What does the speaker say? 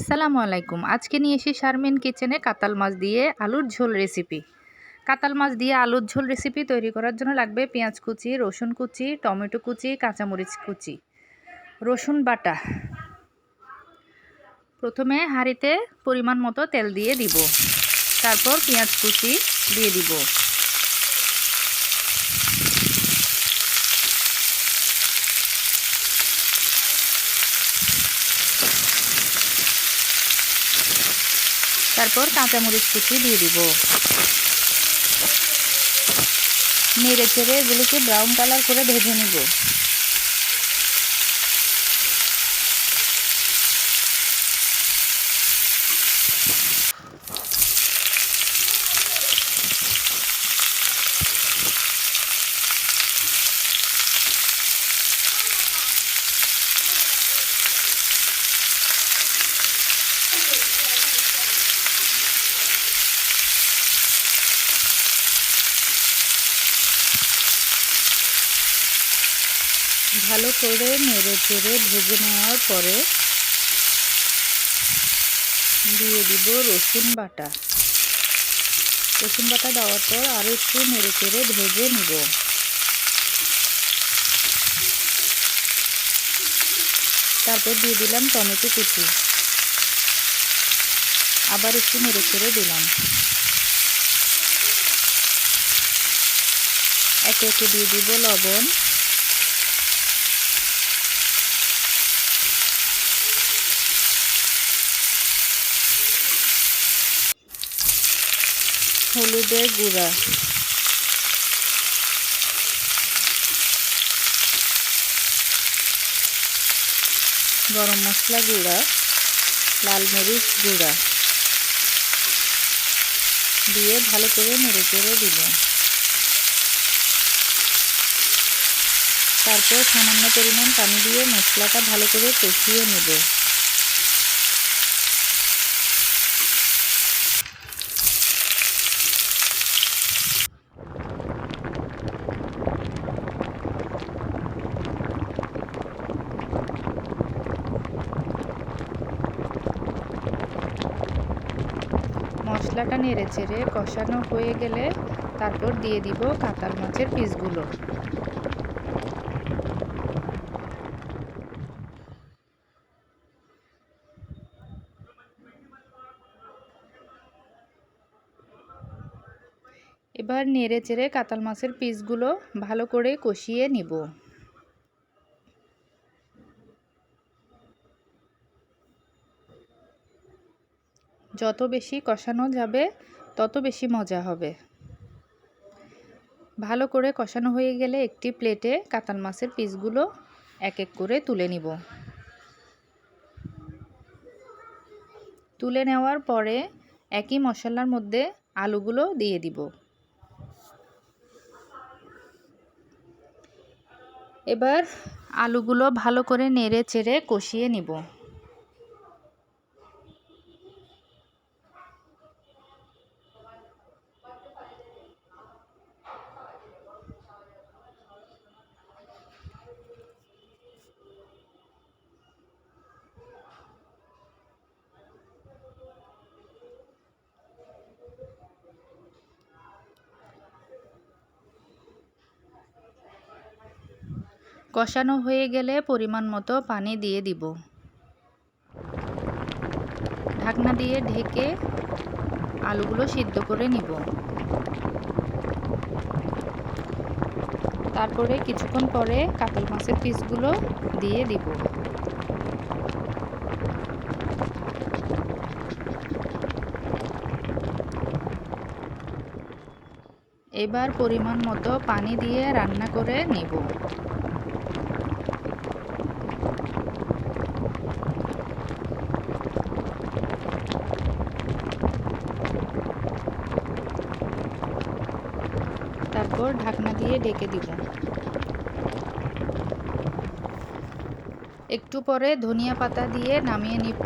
আসসালামু আলাইকুম। আজকে নিয়ে এসেছি শারমিন কিচেনে কাতাল মাছ দিয়ে আলুর ঝোল রেসিপি। কাতাল মাছ দিয়ে আলুর ঝোল রেসিপি তৈরি করার জন্য লাগবে পেঁয়াজ কুচি, রসুন কুচি, টমেটো কুচি, কাঁচামরিচ কুচি, রসুন বাটা। প্রথমে হাঁড়িতে পরিমাণ মতো তেল দিয়ে দিব, তারপর পেঁয়াজ কুচি দিয়ে দিব, তারপর কাঁচামরিচ কুচি দিয়ে দিব। নেড়ে চেড়ে এগুলোকে ব্রাউন কালার করে ভেজে নিব। ভালো করে নেড়ে চেড়ে ভেজে নেওয়ার পরে দিয়ে দিব রসুন বাটা। রসুন বাটা দেওয়ার পর আরও একটু নেড়ে চেড়ে ভেজে নিব। তারপর দিয়ে দিলাম টমেটো কুচি, আবার একটু নেড়ে চেড়ে দিলাম। একে একে দিয়ে দিব লবণ, হলুদের গুঁড়া, গরম মশলা গুঁড়া, লাল মরিচ গুঁড়া দিয়ে ভালো করে নেড়ে চেড়ে দিব। তারপর সামান্য পরিমাণ পানি দিয়ে মশলাটা ভালো করে কষিয়ে নেব। মশলাটা নেড়ে চেড়ে কষানো হয়ে গেলে তারপর দিয়ে দিব কাতাল মাছের পিসগুলো। এবার নেড়ে চেড়ে কাতাল মাছের পিসগুলো ভালো করে কষিয়ে নিব। যত বেশি কষানো যাবে তত বেশি মজা হবে। ভালো করে কষানো হয়ে গেলে একটি প্লেটে কাতাল মাছের পিসগুলো এক এক করে তুলে নিব। তুলে নেওয়ার পরে একই মশলার মধ্যে আলুগুলো দিয়ে দিব। এবার আলুগুলো ভালো করে নেড়ে চেড়ে কষিয়ে নিব। কষানো হয়ে গেলে পরিমাণ মতো পানি দিয়ে দিব। ঢাকনা দিয়ে ঢেকে আলুগুলো সিদ্ধ করে নিব। তারপরে কিছুক্ষণ পরে কাতল মাছের পিসগুলো দিয়ে দিব। এবার পরিমাণ মতো পানি দিয়ে রান্না করে নেব। তারপর ঢাকনা দিয়ে ঢেকে দিব। একটু পরে ধনিয়া পাতা দিয়ে নামিয়ে নিব।